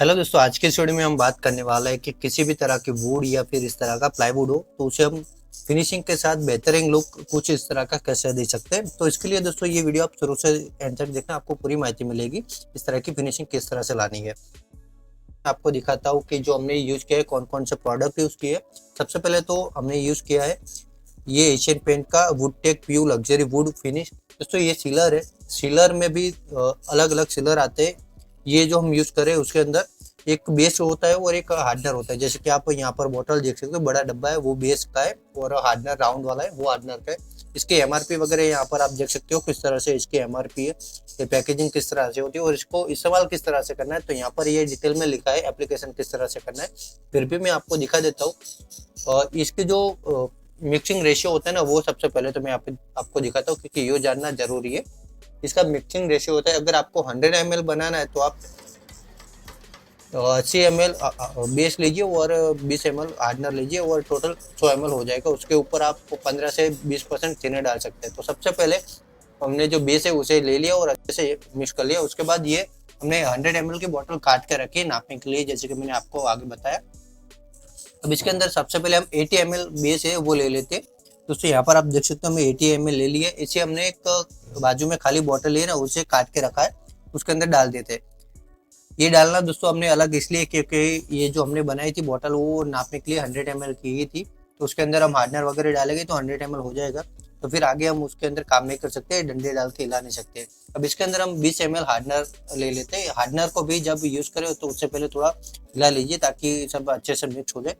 Hello दोस्तों, आज के इस वीडियो में हम बात करने वाला है कि किसी भी तरह की वुड या फिर इस तरह का प्लाईवुड हो तो उसे हम फिनिशिंग के साथ बेहतरीन लुक कुछ इस तरह का कैसे दे सकते हैं। तो इसके लिए दोस्तों ये वीडियो आप शुरू से एंड तक देखना, आपको पूरी माहिती मिलेगी इस तरह की फिनिशिंग किस तरह से लानी है। आपको दिखाता हूँ कि जो हमने यूज किया है, कौन कौन से प्रोडक्ट यूज किए। सबसे पहले तो हमने यूज किया है ये एशियन पेंट का wood tech PU luxury wood finish. दोस्तों ये सीलर है, सीलर में भी अलग अलग सीलर आते हैं। ये जो हम यूज करें उसके अंदर एक बेस होता है और एक हार्डनर होता है। जैसे कि आप यहाँ पर बोतल देख सकते हो, बड़ा डब्बा है वो बेस का है और हार्डनर राउंड वाला है वो हार्डनर का है। इसके एमआरपी वगैरह यहाँ पर आप देख सकते हो किस तरह से इसकी एमआरपी है, ये पैकेजिंग किस तरह से होती है और इसको इस्तेमाल किस तरह से करना है। तो यहाँ पर ये डिटेल में लिखा है एप्लीकेशन किस तरह से करना है। फिर भी मैं आपको दिखा देता हूँ। और इसके जो मिक्सिंग रेशियो होता है ना, वो सबसे पहले तो मैं आपको दिखाता हूँ क्योंकि ये जानना जरूरी है। इसका मिक्सिंग रेशियो होता है, अगर आपको 100 ml बनाना है तो आप 80 ml बेस लीजिए और 20 ml हार्डनर लीजिए और टोटल 100 ml हो जाएगा। उसके ऊपर आप 15 से 20% थिनर डाल सकते हैं। तो सबसे पहले हमने जो बेस है उसे ले लिया और अच्छे से मिक्स कर लिया। उसके बाद ये हमने 100 ml की बोतल काट के रखी नापने के लिए, जैसे कि मैंने आपको आगे बताया। अब इसके अंदर सबसे पहले हम 80 ml बेस है वो ले लेते हैं। दोस्तों यहाँ पर आप देख सकते हो हमें 80 ml ले लिया। इसे हमने एक बाजू में खाली बोतल ली है ना, उसे काट के रखा है, उसके अंदर डाल देते हैं। ये डालना दोस्तों हमने अलग इसलिए क्योंकि ये जो हमने बनाई थी बोतल वो नापने के लिए 100 ml की ही थी। तो उसके अंदर हम हार्डनर वगैरह डालेंगे तो 100 ml हो जाएगा। तो फिर आगे हम उसके अंदर काम नहीं कर सकते, डंडे डाल के हिला नहीं सकते। अब इसके अंदर हम 20 ml हार्डनर ले लेते हैं। हार्डनर को भी जब यूज करें तो उससे पहले थोड़ा हिला लीजिए ताकि सब अच्छे से मिक्स हो जाए।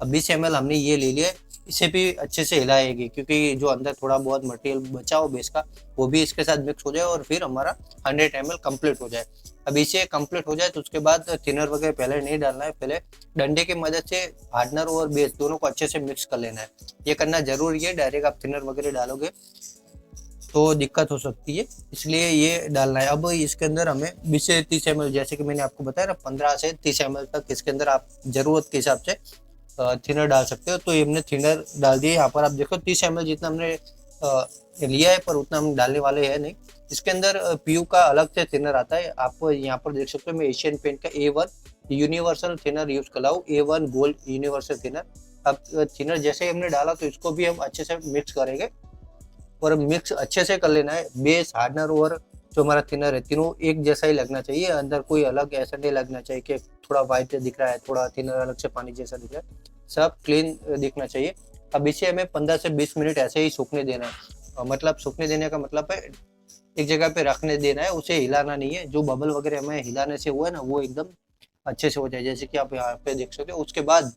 अब 20 ml हमने ये ले लिया है, इसे भी अच्छे से हिलाएगी क्योंकि जो अंदर थोड़ा बहुत मटेरियल बचा हो बेस का वो भी इसके साथ मिक्स हो जाए और फिर हमारा 100 ml कंप्लीट हो जाए। अब इसे कंप्लीट हो जाए तो उसके बाद थिनर वगैरह पहले नहीं डालना है, पहले डंडे की मदद से हार्डनर और बेस दोनों को अच्छे से मिक्स कर लेना है। ये करना जरूरी है, डायरेक्ट आप थिनर वगैरह डालोगे तो दिक्कत हो सकती है, इसलिए ये डालना है। अब इसके अंदर हमें 20 से 30 ml, जैसे कि मैंने आपको बताया ना, 15 से 30 ml तक इसके अंदर आप जरूरत के हिसाब से थिनर डाल सकते हो। तो ये हमने थिनर डाल दिया। यहाँ पर आप देखो 30 ml जितना हमने लिया है, पर उतना हम डालने वाले हैं नहीं। इसके अंदर पीयू का अलग से थिनर आता है। आप यहाँ पर देख सकते हो मैं एशियन पेंट का A1 यूनिवर्सल थिनर यूज कर रहा हूँ, A1 गोल्ड यूनिवर्सल थिनर। अब थिनर जैसे ही हमने डाला तो इसको भी हम अच्छे से मिक्स करेंगे और मिक्स अच्छे से कर लेना है। बेस, हार्डनर और जो हमारा थिनर है तीनों एक जैसा ही लगना चाहिए, अंदर कोई अलग ऐसा नहीं लगना चाहिए कि थोड़ा व्हाइट दिख रहा है, थोड़ा थिनर अलग से पानी जैसा दिख रहा है, सब क्लीन दिखना चाहिए। अब इसे हमें 15 से 20 मिनट ऐसे ही सूखने देना है। मतलब सूखने देने का मतलब है एक जगह पे रखने देना है, उसे हिलाना नहीं है। जो बबल वगैरह हमें हिलाने से हुआ है ना, वो एकदम अच्छे से हो जाए, जैसे कि आप यहाँ पे देख सकते हो। उसके बाद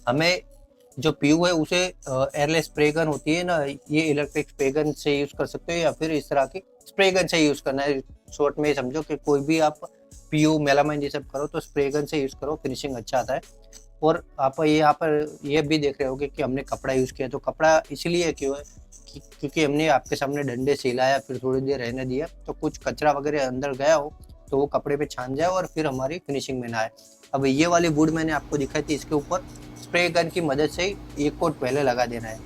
हमें जो पीयू है उसे एयरलेस स्प्रे गन होती है ना, ये इलेक्ट्रिक स्प्रे गन से यूज कर सकते हो या फिर इस तरह की स्प्रे गन से यूज करना है। शॉर्ट में समझो कि कोई भी आप पीयू मेलामाइन ये सब करो तो स्प्रे गन से यूज करो, फिनिशिंग अच्छा आता है। और आप ये यहाँ पर ये भी देख रहे होगे कि हमने कपड़ा यूज किया। तो कपड़ा इसलिए क्यों है क्योंकि हमने आपके सामने डंडे से हिलाया, फिर थोड़ी देर रहने दिया तो कुछ कचरा वगैरह अंदर गया हो तो वो कपड़े पे छान जाए और फिर हमारी फिनिशिंग में ना आए। अब ये वाली वुड मैंने आपको दिखाई थी, इसके ऊपर स्प्रे गन की मदद से एक कोट पहले लगा देना है।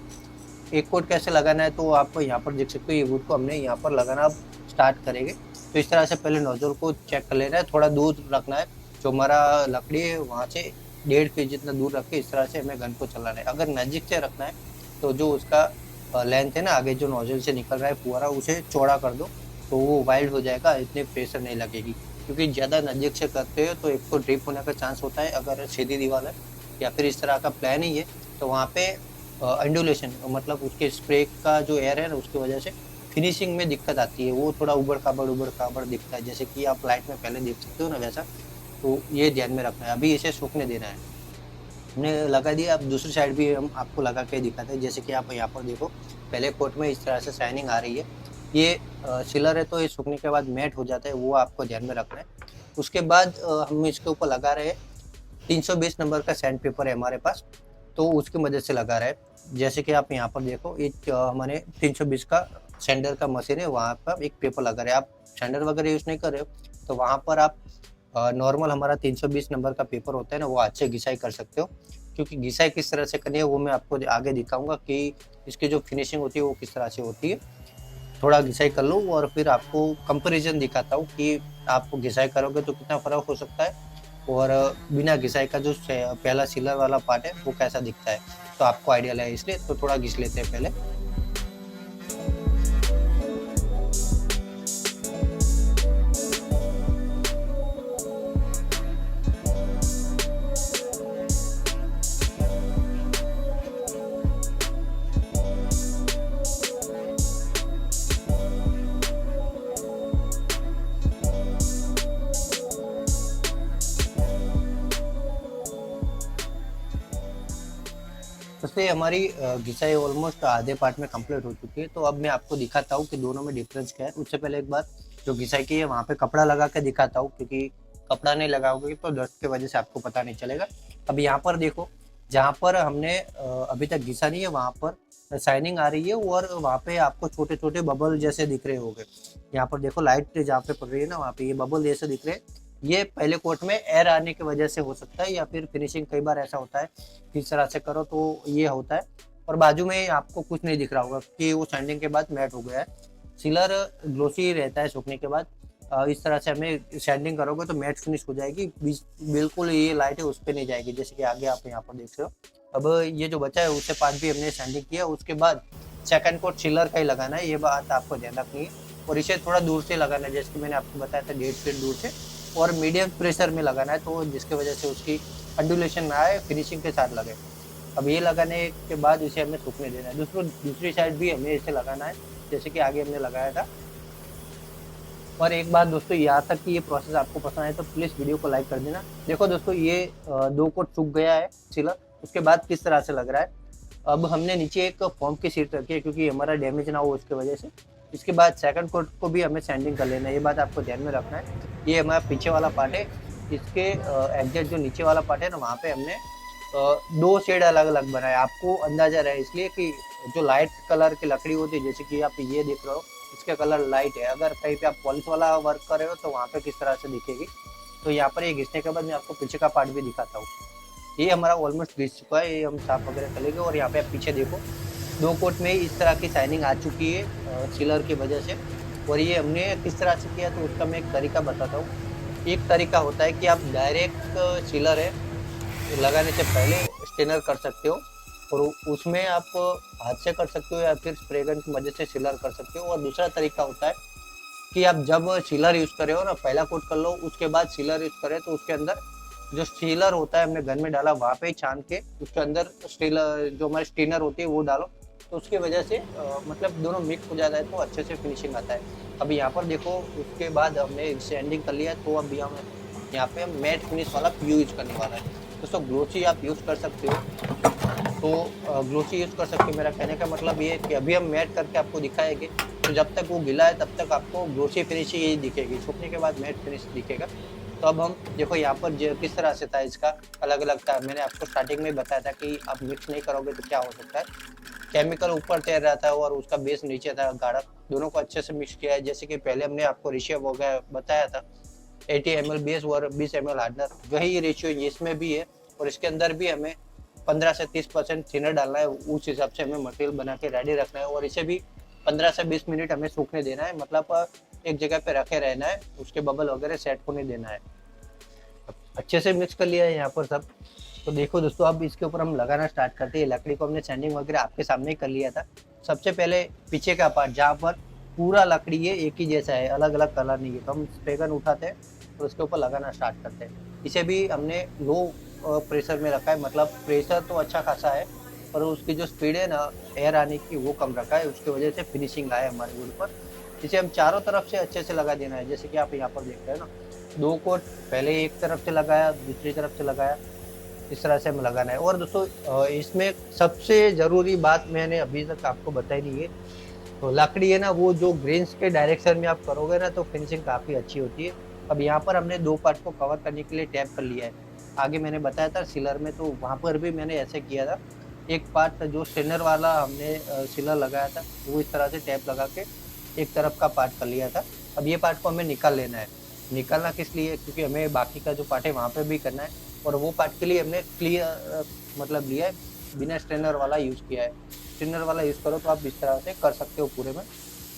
एक कोट कैसे लगाना है तो आप यहाँ पर देख सकते हो, ये वुड को हमने यहाँ पर लगाना अब स्टार्ट करेंगे। तो इस तरह से पहले नोजल को चेक कर लेना है, थोड़ा दूर रखना है, जो हमारा लकड़ी है वहाँ से 1.5 फीट जितना दूर रख के इस तरह से हमें गन को चलाना है। अगर नज़दीक से रखना है तो जो उसका लेंथ है ना, आगे जो नोजल से निकल रहा है फुहारा, उसे चौड़ा कर दो तो वो वाइल्ड हो जाएगा, इतने प्रेशर नहीं लगेगी। क्योंकि ज़्यादा नज़दीक से करते हो तो एक तो ड्रिप होने का चांस होता है, अगर सीधी दीवार है या फिर इस तरह का प्लान ही है तो वहाँ पे अंडुलेशन मतलब उसके स्प्रे का जो एयर है ना उसकी वजह से फिनिशिंग में दिक्कत आती है, वो थोड़ा उबड़ खाबड़ दिखता है, जैसे कि आप लाइट में पहले देख सकते हो ना वैसा। तो ये ध्यान में रखना है। अभी इसे सूखने देना है, हमने लगा दिया। अब दूसरी साइड भी हम आपको लगा के दिखाते हैं, जैसे कि आप यहाँ पर देखो पहले कोट में इस तरह से शाइनिंग आ रही है। ये सिलर है तो ये सूखने के बाद मैट हो जाता है, वो आपको ध्यान में रखना है। उसके बाद हम इसके ऊपर लगा रहे हैं 320 नंबर का सैंड पेपर है हमारे पास, तो उसकी मदद से लगा रहे हैं। जैसे कि आप यहाँ पर देखो एक हमारे 320 का सैंडर का मशीन है, वहाँ पर एक पेपर लगा रहे हैं। आप सैंडर वगैरह यूज़ नहीं कर रहे हो तो वहाँ पर आप नॉर्मल हमारा 320 नंबर का पेपर होता है ना, वो अच्छे घिसाई कर सकते हो। क्योंकि घिसाई किस तरह से करनी है वो मैं आपको आगे दिखाऊंगा कि इसकी जो फिनिशिंग होती है वो किस तरह से होती है। थोड़ा घिसाई कर लो और फिर आपको कंपैरिजन दिखाता हूँ कि आप घिसाई करोगे तो कितना फ़र्क हो सकता है और बिना घिसाई का जो पहला सीलर वाला पार्ट है वो कैसा दिखता है, तो आपको आइडिया लगे, इसलिए तो थोड़ा घिस लेते हैं पहले। उससे हमारी घिसाई ऑलमोस्ट आधे पार्ट में कंप्लीट हो चुकी है। तो अब मैं आपको दिखाता हूँ कि दोनों में डिफरेंस क्या है। उससे पहले एक बार जो घिसाई की है वहाँ पे कपड़ा लगा के दिखाता हूँ, क्योंकि कपड़ा नहीं लगाओगे तो डस्ट की वजह से आपको पता नहीं चलेगा। अब यहाँ पर देखो, जहाँ पर हमने अभी तक घिसा नहीं है वहाँ पर शाइनिंग आ रही है, और वहाँ पे आपको छोटे छोटे बबल जैसे दिख रहे होंगे। यहाँ पर देखो लाइट जहाँ पे पड़ रही है ना, वहाँ पे ये बबल जैसे दिख रहे हैं। ये पहले कोट में एयर आने की वजह से हो सकता है, या फिर फिनिशिंग कई बार ऐसा होता है किस तरह से करो तो ये होता है। और बाजू में आपको कुछ नहीं दिख रहा होगा कि वो सैंडिंग के बाद मैट हो गया है। सीलर ग्लोसी रहता है सूखने के बाद। इस तरह से हमें सैंडिंग करोगे तो मैट फिनिश हो जाएगी, बिल्कुल ये लाइट है उस पर नहीं जाएगी, जैसे कि आगे आप यहाँ पर देख रहे हो। अब ये जो बचा है उससे पास भी हमने सैंडिंग किया, उसके बाद सेकंड कोट सीलर का ही लगाना है, ये बात आपको ध्यान रखनी है। और इसे थोड़ा दूर से लगाना है, जैसे कि मैंने आपको बताया था 1.5 फीट दूर से, और मीडियम प्रेशर में लगाना है, तो जिसकी वजह से उसकी अंडुलेशन ना आए, फिनिशिंग के साथ लगे। अब ये लगाने के बाद इसे हमें सूखने देना है। दूसरी साइड भी हमें इसे लगाना है, जैसे कि आगे हमने लगाया था। और एक बात दोस्तों, यहाँ तक कि ये प्रोसेस आपको पसंद आए तो प्लीज़ वीडियो को लाइक कर देना। देखो दोस्तों, ये 2 कोट सूख गया है सीलर, उसके बाद किस तरह से लग रहा है। अब हमने नीचे एक फोम की शीट रखी है, क्योंकि हमारा डैमेज ना हो उसकी वजह से। इसके बाद सेकंड कोट को भी हमें सैंडिंग कर लेना है, ये बात आपको ध्यान में रखना है। ये हमारा पीछे वाला पार्ट है, इसके एग्जैक्ट जो नीचे वाला पार्ट है ना, वहाँ पे हमने 2 शेड अलग अलग बनाए, आपको अंदाजा रहे इसलिए कि जो लाइट कलर की लकड़ी होती है, जैसे कि आप ये देख रहे हो, इसका कलर लाइट है। अगर कहीं पे आप पॉलिश वाला वर्क कर रहे हो तो वहाँ पे किस तरह से दिखेगी। तो यहाँ पर ये घिसने के बाद मैं आपको पीछे का पार्ट भी दिखाता हूँ। ये हमारा ऑलमोस्ट घिस चुका है, ये हम साफ वगैरह कर लेंगे। और यहाँ पे आप पीछे देखो, 2 कोट में इस तरह की शाइनिंग आ चुकी है सीलर की वजह से। और ये हमने किस तरह से किया, तो उसका मैं एक तरीका बताता हूँ। एक तरीका होता है कि आप डायरेक्ट सीलर है लगाने से पहले स्टेनर कर सकते हो, और उसमें आप हाथ से कर सकते हो या फिर स्प्रे गन की मदद से सीलर कर सकते हो। और दूसरा तरीका होता है कि आप जब सीलर यूज़ कर रहे हो ना, पहला कोट कर लो, उसके बाद सीलर यूज़ करें, तो उसके अंदर जो सीलर होता है हमने गन में डाला, वहाँ पे ही छान के उसके अंदर स्टीलर जो हमारी स्टीनर होती है वो डालो, तो उसकी वजह से मतलब दोनों मिक्स हो जाता है, तो अच्छे से फिनिशिंग आता है। अब यहाँ पर देखो, उसके बाद हमने सैंडिंग कर लिया है, तो अब यहाँ पे मैट फिनिश वाला यूज करने वाला है। दोस्तों ग्लोसी आप यूज़ कर सकते हो, तो ग्लोसी यूज़ कर सकते हो। मेरा कहने का मतलब ये है कि अभी हम मैट करके आपको दिखाएंगे, तो जब तक वो गीला है तब तक आपको ग्लोसी फिनिश ही दिखेगी, सूखने के बाद मैट फिनिश दिखेगा। तो अब हम देखो यहाँ पर किस तरह से था, इसका अलग अलग था। मैंने आपको स्टार्टिंग में बताया था कि आप मिक्स नहीं करोगे तो क्या हो सकता है, केमिकल ऊपर तैर रहा था और उसका बेस नीचे था गाढ़ा। दोनों को अच्छे से मिक्स किया है, जैसे कि पहले हमने आपको रेशियो हो गया बताया था, 80 ml बेस और 20 ml हार्डनर, वही रेशियो इसमें भी है। और इसके अंदर भी हमें 15 से 30% थिनर डालना है, उस हिसाब से हमें मटेरियल बना के रेडी रखना है। और इसे भी 15 से 20 मिनट हमें सूखने देना है, मतलब एक जगह पे रखे रहना है, उसके बबल वगैरह सेट होने देना है। अच्छे से मिक्स कर लिया है यहाँ पर सब। तो देखो दोस्तों, अब इसके ऊपर हम लगाना स्टार्ट करते हैं। लकड़ी को हमने सैंडिंग वगैरह आपके सामने ही कर लिया था। सबसे पहले पीछे का पार्ट, जहाँ पर पूरा लकड़ी है एक ही जैसा है, अलग अलग कलर नहीं है, तो हम स्प्रे गन उठाते हैं तो उसके ऊपर लगाना स्टार्ट करते हैं। इसे भी हमने लो प्रेशर में रखा है, मतलब प्रेशर तो अच्छा खासा है, पर उसकी जो स्पीड है ना एयर आने की वो कम रखा है, उसकी वजह से फिनिशिंग आए हमारे वुड पर। इसे हम चारों तरफ से अच्छे से लगा देना है, जैसे कि आप यहाँ पर देख रहे हैं ना, 2 कोट पहले एक तरफ से लगाया, दूसरी तरफ से लगाया, इस तरह से हमें लगाना है। और दोस्तों इसमें सबसे ज़रूरी बात मैंने अभी तक आपको बताई नहीं है, तो लकड़ी है ना, वो जो ग्रेन्स के डायरेक्शन में आप करोगे ना तो फिनिशिंग काफ़ी अच्छी होती है। अब यहाँ पर हमने 2 पार्ट को कवर करने के लिए टैप कर लिया है। आगे मैंने बताया था सीलर में, तो वहाँ पर भी मैंने ऐसे किया था। एक पार्ट जो स्टेनर वाला हमने सीलर लगाया था, वो इस तरह से टैप लगा के एक तरफ का पार्ट कर लिया था। अब ये पार्ट को हमें निकाल लेना है। निकालना किस लिए, क्योंकि हमें बाकी का जो पार्ट है वहाँ पे भी करना है, और वो पार्ट के लिए हमने क्लियर मतलब लिया है, बिना स्ट्रेनर वाला यूज़ किया है। स्ट्रेनर वाला यूज़ करो तो आप इस तरह से कर सकते हो पूरे में।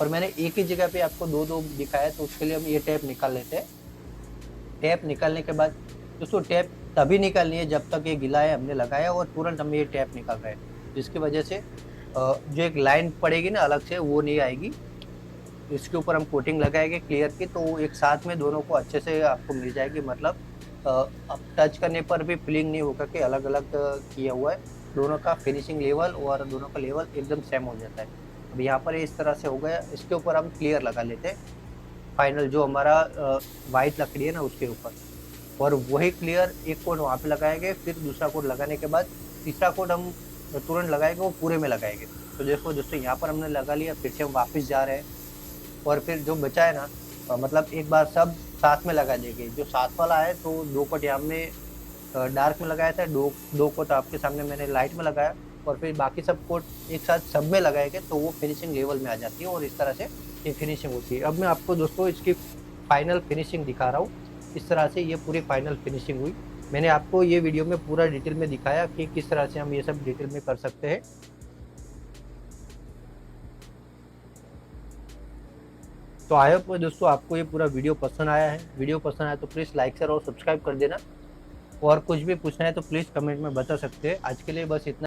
और मैंने एक ही जगह पे आपको 2-2 दिखाया, तो उसके लिए हम ये टैप निकाल लेते हैं। टैप निकालने के बाद दोस्तों टैप तभी निकालनी है जब तक ये गीला है, हमने लगाया और तुरंत हम ये टैप निकाल रहे हैं, जिसकी वजह से जो एक लाइन पड़ेगी ना अलग से, वो नहीं आएगी। इसके ऊपर हम कोटिंग लगाएंगे क्लियर की, तो एक साथ में दोनों को अच्छे से आपको मिल जाएगी। मतलब अब टच करने पर भी फीलिंग नहीं होगा कि अलग अलग किया हुआ है। दोनों का फिनिशिंग लेवल और दोनों का लेवल एकदम सेम हो जाता है। अब यहाँ पर इस तरह से हो गया। इसके ऊपर हम क्लियर लगा लेते हैं फाइनल, जो हमारा वाइट लकड़ी है ना उसके ऊपर। और वही क्लियर एक कोड वहाँ पे लगाएंगे, फिर दूसरा कोड लगाने के बाद तीसरा कोड हम तुरंत लगाएंगे, वो पूरे में लगाएंगे। तो देखो दोस्तों यहाँ पर हमने लगा लिया, फिर से हम वापस जा रहे हैं और फिर जो बचा है ना, मतलब एक बार सब साथ में लगा देंगे। जो साथ वाला है तो 2 कोट यहाँ में डार्क में लगाया था, दो कोट आपके सामने मैंने लाइट में लगाया, और फिर बाकी सब कोट एक साथ सब में लगाएंगे तो वो फिनिशिंग लेवल में आ जाती है और इस तरह से ये फिनिशिंग होती है। अब मैं आपको दोस्तों इसकी फाइनल फिनिशिंग दिखा रहा हूँ। इस तरह से ये पूरी फाइनल फिनिशिंग हुई। मैंने आपको ये वीडियो में पूरा डिटेल में दिखाया कि किस तरह से हम ये सब डिटेल में कर सकते हैं। तो आई होप दोस्तों आपको ये पूरा वीडियो पसंद आया है। वीडियो पसंद आया तो प्लीज़ लाइक शेयर और सब्सक्राइब कर देना, और कुछ भी पूछना है तो प्लीज़ कमेंट में बता सकते हैं। आज के लिए बस इतना।